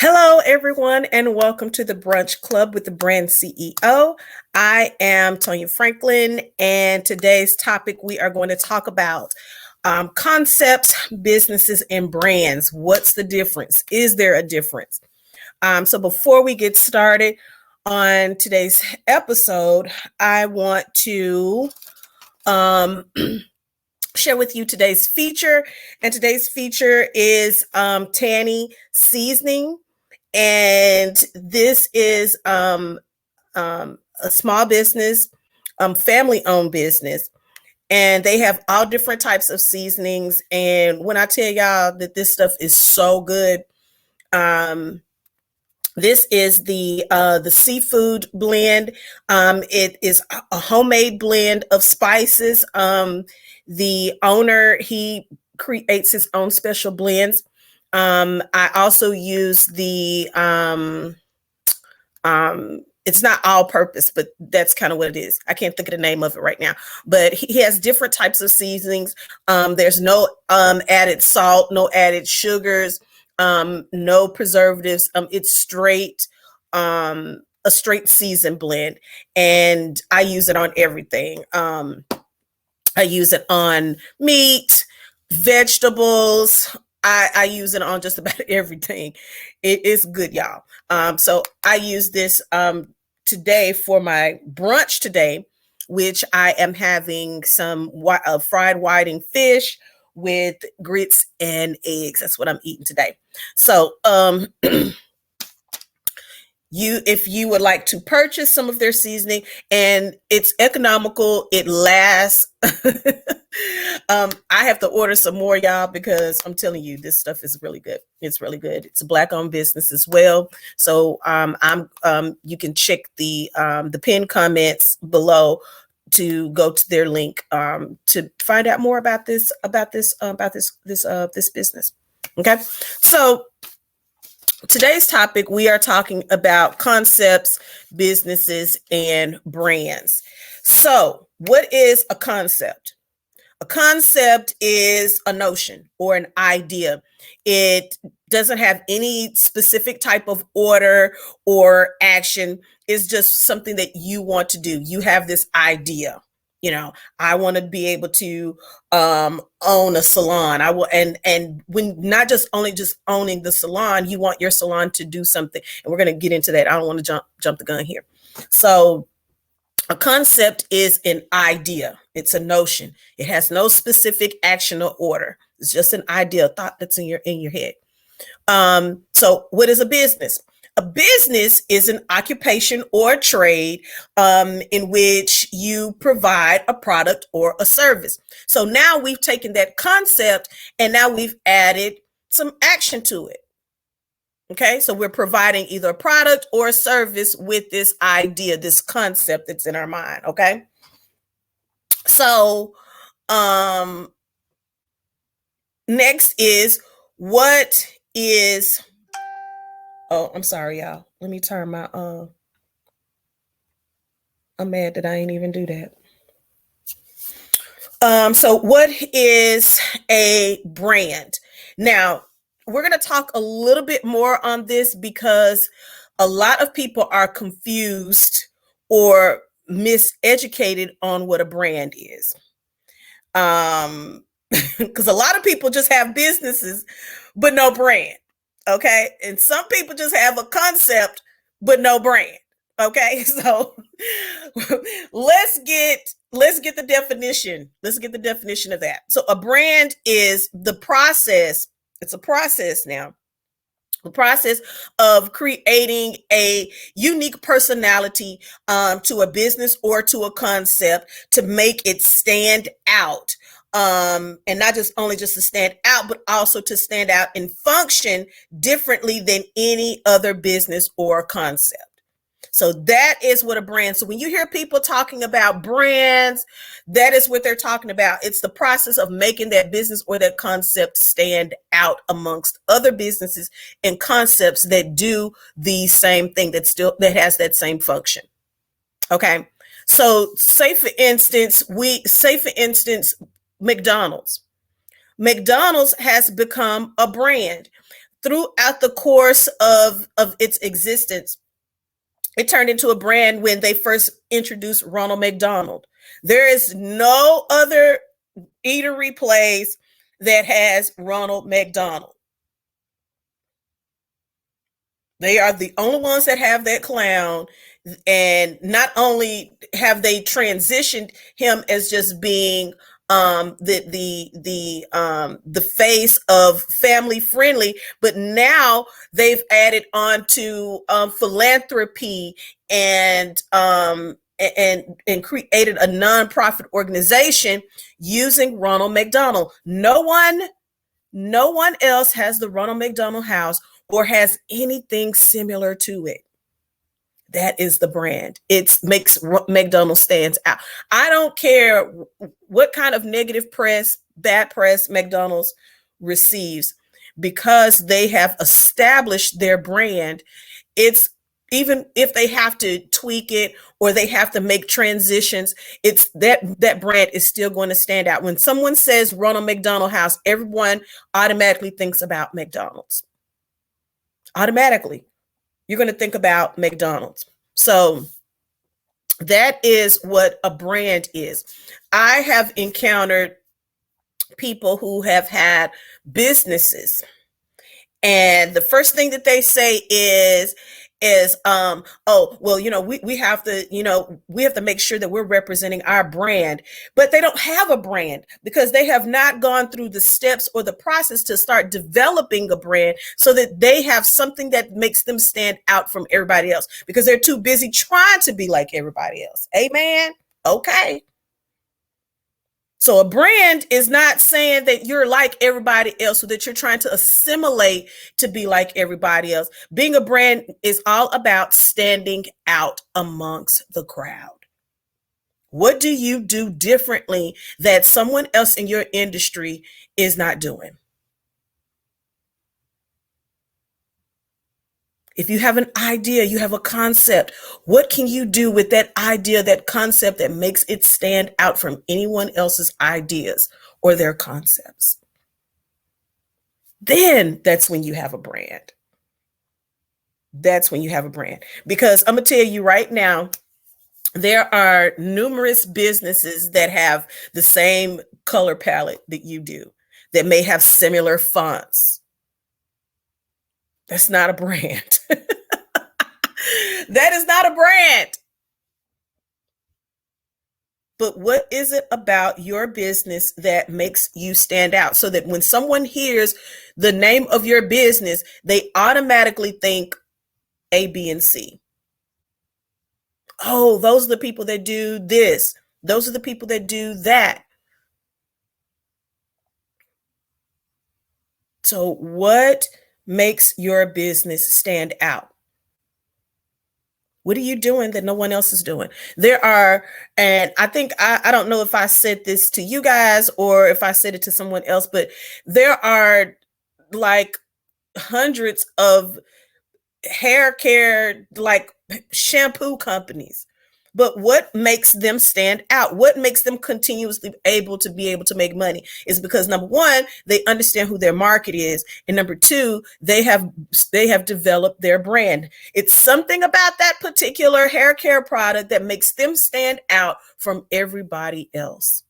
Hello, everyone, and welcome to the Brunch Club with the Brand CEO. I am Tonya Franklin, and today's topic we are going to talk about concepts, businesses, and brands. What's the difference? Is there a difference? So before we get started on today's episode, I want to share with you today's feature, and today's feature is Tanny Seasoning. And this is a small business, family-owned business, and they have all different types of seasonings. And when I tell y'all that this stuff is so good, this is the seafood blend. It is a homemade blend of spices. The owner, he creates his own special blends. I also use the it's not all purpose, but that's kind of what it is. I can't think of the name of it right now, but he has different types of seasonings. There's no added salt, no added sugars, no preservatives. It's straight a straight season blend, and I use it on everything. I use it on meat, vegetables. I use it on just about everything. It is good, y'all. So I use this today for my brunch today, which I am having some fried whiting fish with grits and eggs. That's what I'm eating today. So if you would like to purchase some of their seasoning, and it's economical, it lasts. I have to order some more, y'all, because I'm telling you, this stuff is really good. It's really good. It's a Black-owned business as well. So you can check the pinned comments below to go to their link to find out more about this business. Okay, so today's topic, we are talking about concepts, businesses, and brands. So what is a concept? A concept is a notion or an idea. It doesn't have any specific type of order or action. It's just something that you want to do. You have this idea. I want to be able to own a salon. I will, and when not just owning the salon, you want your salon to do something. And we're going to get into that. I don't want to jump the gun here. So a concept is an idea. It's a notion. It has no specific action or order. It's just an idea, a thought that's in your head. So what is a business? A business is an occupation or a trade in which you provide a product or a service. So now we've taken that concept and now we've added some action to it. Okay, so we're providing either a product or a service with this idea, this concept that's in our mind. Okay, so next is what is. Oh, I'm sorry, y'all. Let me turn my I'm mad that I ain't even do that. So what is a brand? Now, we're going to talk a little bit more on this because a lot of people are confused or miseducated on what a brand is. Because a lot of people just have businesses, but no brand. Okay. And some people just have a concept, but no brand. Okay. So let's get the definition. Let's get the definition of that. So a brand is the process. It's a process now. The process of creating a unique personality to a business or to a concept to make it stand out. And not just to stand out, but also to stand out and function differently than any other business or concept. So that is what a brand. So when you hear people talking about brands, that is what they're talking about. It's the process of making that business or that concept stand out amongst other businesses and concepts that do the same thing, that has that same function. Okay. So say for instance, McDonald's. McDonald's has become a brand. throughout the course of its existence, it turned into a brand when they first introduced Ronald McDonald. There is no other eatery place that has Ronald McDonald. They are the only ones that have that clown. And not only have they transitioned him as just being the face of family friendly, but now they've added on to philanthropy and created a nonprofit organization using Ronald McDonald. No one else has the Ronald McDonald House or has anything similar to it. That is the brand. It makes McDonald's stands out. I don't care what kind of negative press, bad press McDonald's receives, because they have established their brand. It's even if they have to tweak it or they have to make transitions, it's that brand is still going to stand out. When someone says Ronald McDonald House, everyone automatically thinks about McDonald's. Automatically, you're going to think about McDonald's. So that is what a brand is. I have encountered people who have had businesses, and the first thing that they say is oh, well, we have to make sure that we're representing our brand, but they don't have a brand because they have not gone through the steps or the process to start developing a brand so that they have something that makes them stand out from everybody else, because they're too busy trying to be like everybody else. Amen. Okay. So a brand is not saying that you're like everybody else or that you're trying to assimilate to be like everybody else. Being a brand is all about standing out amongst the crowd. What do you do differently that someone else in your industry is not doing? If you have an idea, you have a concept, what can you do with that idea, that concept, that makes it stand out from anyone else's ideas or their concepts? Then that's when you have a brand. That's when you have a brand. Because I'm going to tell you right now, there are numerous businesses that have the same color palette that you do, that may have similar fonts. That's not a brand. That is not a brand. But what is it about your business that makes you stand out, so that when someone hears the name of your business, they automatically think A, B, and C? Oh, those are the people that do this. Those are the people that do that. So what makes your business stand out? What are you doing that no one else is doing? There are, and I think, I don't know if I said this to you guys or if I said it to someone else, but there are like hundreds of hair care, like shampoo companies. But what makes them stand out? What makes them continuously able to make money is because, number one, they understand who their market is, and number two, they have developed their brand. It's something about that particular hair care product that makes them stand out from everybody else.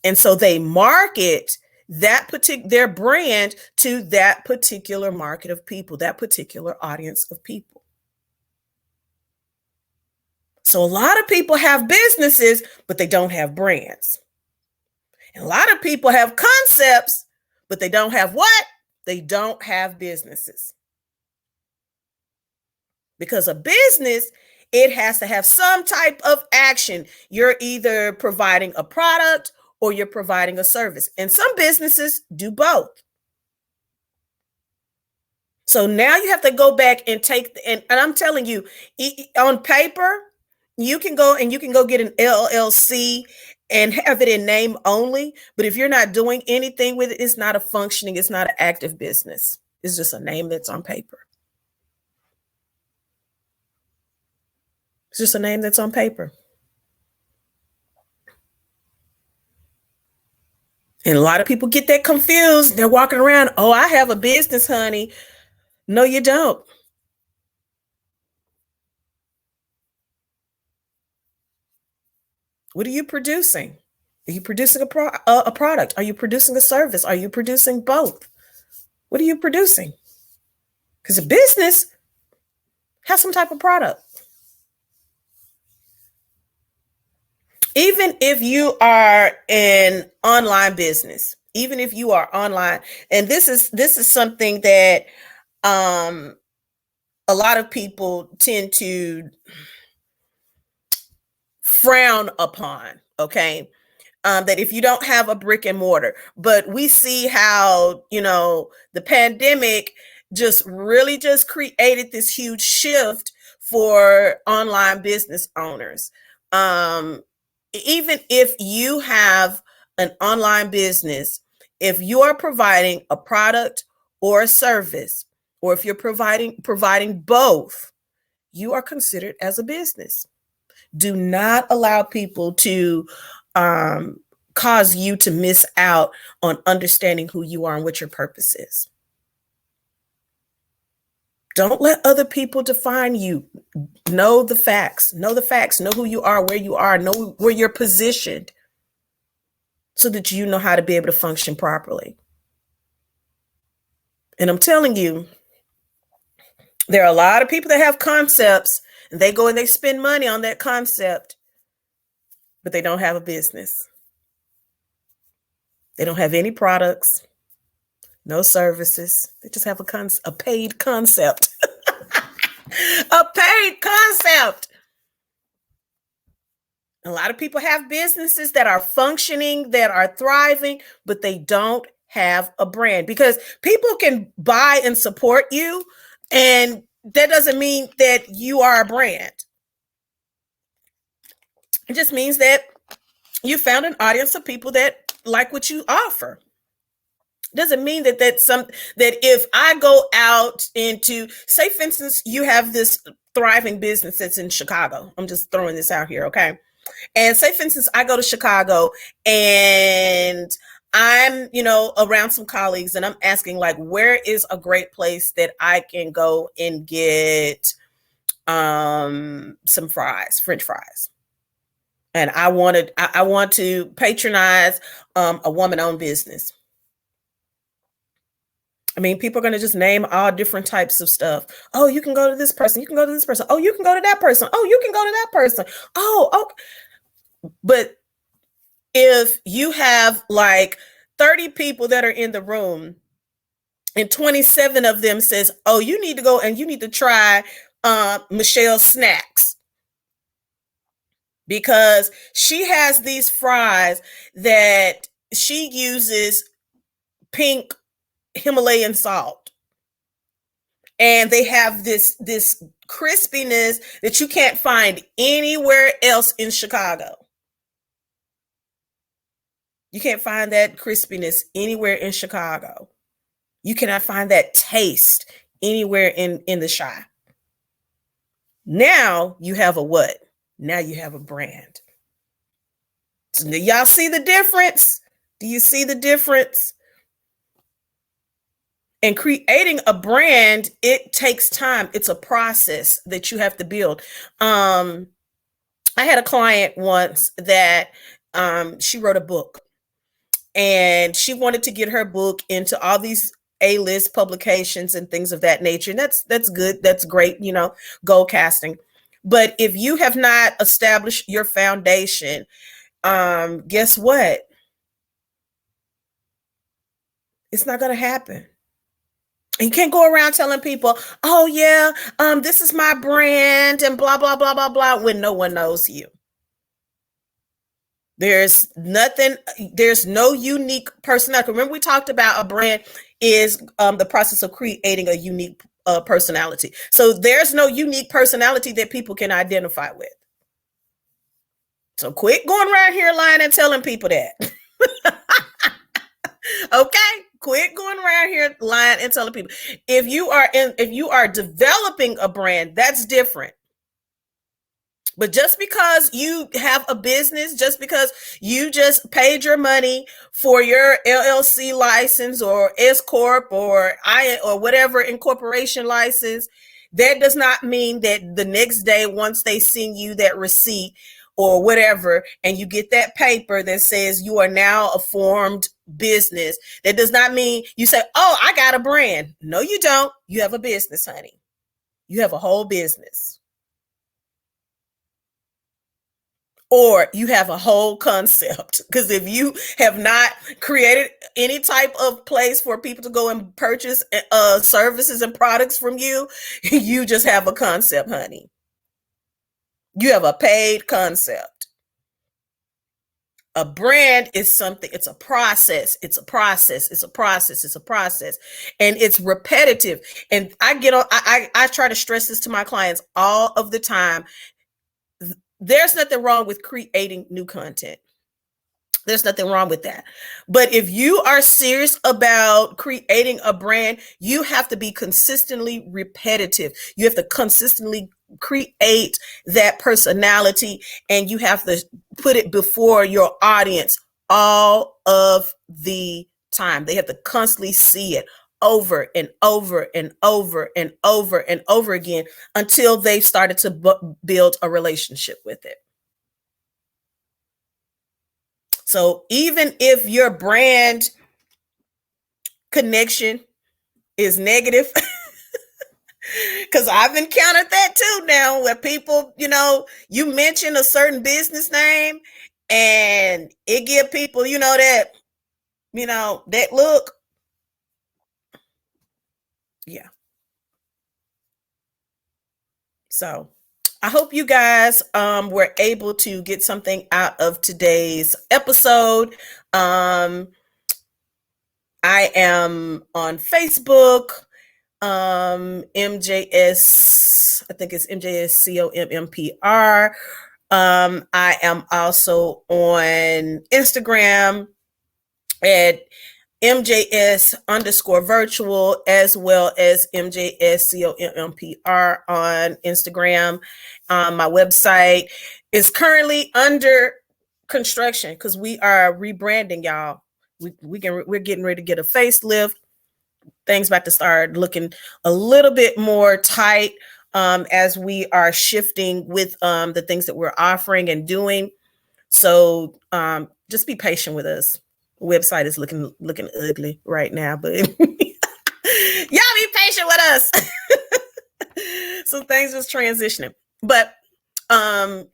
And so they market their brand to that particular market of people, that particular audience of people. So a lot of people have businesses, but they don't have brands. And a lot of people have concepts, but they don't have what? They don't have businesses. Because a business, it has to have some type of action. You're either providing a product or you're providing a service. And some businesses do both. So now you have to go back and take, and I'm telling you, on paper, you can go get an LLC and have it in name only. But if you're not doing anything with it, it's not a functioning, it's not an active business. It's just a name that's on paper. It's just a name that's on paper. And a lot of people get that confused. They're walking around, oh, I have a business, honey. No, you don't. What are you producing? Are you producing a product? Are you producing a service? Are you producing both? What are you producing? Because a business has some type of product. Even if you are an online business, even if you are online, and this is something that um, a lot of people tend to frown upon. Okay, that if you don't have a brick and mortar, but we see how, the pandemic just really just created this huge shift for online business owners. Even if you have an online business, if you are providing a product or a service, or if you're providing both, you are considered as a business. Do not allow people to cause you to miss out on understanding who you are and what your purpose is. Don't let other people define you. Know the facts. Know the facts. Know who you are, where you are. Know where you're positioned so that you know how to be able to function properly. And I'm telling you, there are a lot of people that have concepts, and they go and they spend money on that concept, but they don't have a business. They don't have any products, no services. They just have a paid concept. A paid concept. A lot of people have businesses that are functioning, that are thriving, but they don't have a brand, because people can buy and support you, and that doesn't mean that you are a brand. It just means that you found an audience of people that like what you offer. Doesn't mean that if I go out into, say for instance, you have this thriving business that's in Chicago. I'm just throwing this out here, okay? And say for instance, I go to Chicago and I'm, around some colleagues, and I'm asking, like, where is a great place that I can go and get some fries, French fries. And I want to patronize a woman-owned business. I mean, people are going to just name all different types of stuff. Oh, you can go to this person. You can go to this person. Oh, you can go to that person. Oh, you can go to that person. Oh, okay. But if you have like 30 people that are in the room, and 27 of them says, oh, you need to go and you need to try Michelle's snacks, because she has these fries that she uses pink Himalayan salt, and they have this crispiness that you can't find anywhere else in Chicago. You can't find that crispiness anywhere in Chicago. You cannot find that taste anywhere in the Chi. Now you have a what? Now you have a brand. So do y'all see the difference? Do you see the difference? And creating a brand, it takes time. It's a process that you have to build. I had a client once that she wrote a book, and she wanted to get her book into all these A-list publications and things of that nature. And that's good. That's great, goal casting. But if you have not established your foundation, guess what? It's not going to happen. And you can't go around telling people, oh yeah, this is my brand and blah, blah, blah, blah, blah, when no one knows you. There's no unique personality. Remember, we talked about a brand is the process of creating a unique personality. So there's no unique personality that people can identify with. So quit going around here lying and telling people that. Okay, quit going around here lying and telling people. If you are developing a brand, that's different. But just because you have a business, just because you just paid your money for your LLC license or S corp or I or whatever incorporation license, that does not mean that the next day, once they send you that receipt or whatever, and you get that paper that says you are now a formed business, that does not mean you say, "Oh, I got a brand." No, you don't. You have a business, honey. You have a whole business. Or you have a whole concept. Because if you have not created any type of place for people to go and purchase services and products from you, you just have a concept, honey. You have a paid concept. A brand is something, it's a process, it's a process, it's a process, it's a process, and it's repetitive. And I get on, I try to stress this to my clients all of the time. There's nothing wrong with creating new content. There's nothing wrong with that. But if you are serious about creating a brand, you have to be consistently repetitive. You have to consistently create that personality, and you have to put it before your audience all of the time. They have to constantly see it over and over and over and over and over again until they've started to build a relationship with it. So even if your brand connection is negative, because I've encountered that too now, where people, you mention a certain business name and it give people, that look. Yeah. So I hope you guys were able to get something out of today's episode. I am on Facebook, MJS, I think it's MJSCOMMPR. I am also on Instagram at MJS_virtual, as well as MJSCOMMPR on Instagram. My website is currently under construction because we are rebranding, y'all. We're getting ready to get a facelift. Things about to start looking a little bit more tight as we are shifting with the things that we're offering and doing. So just be patient with us. The website is looking ugly right now, but y'all be patient with us. So things is transitioning. But I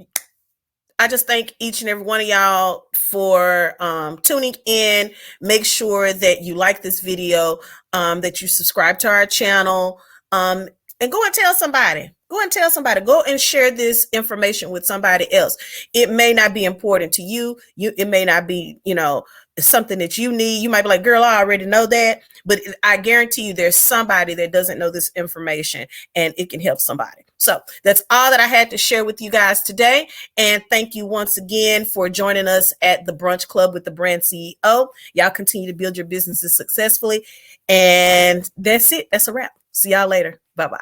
just thank each and every one of y'all for tuning in. Make sure that you like this video, that you subscribe to our channel, and go and tell somebody. Go and tell somebody. Go and share this information with somebody else. It may not be important to you. It may not be, something that you need. You might be like, girl, I already know that. But I guarantee you there's somebody that doesn't know this information and it can help somebody. So that's all that I had to share with you guys today. And thank you once again for joining us at the Brunch Club with the Brand CEO. Y'all continue to build your businesses successfully. And that's it. That's a wrap. See y'all later. Bye-bye.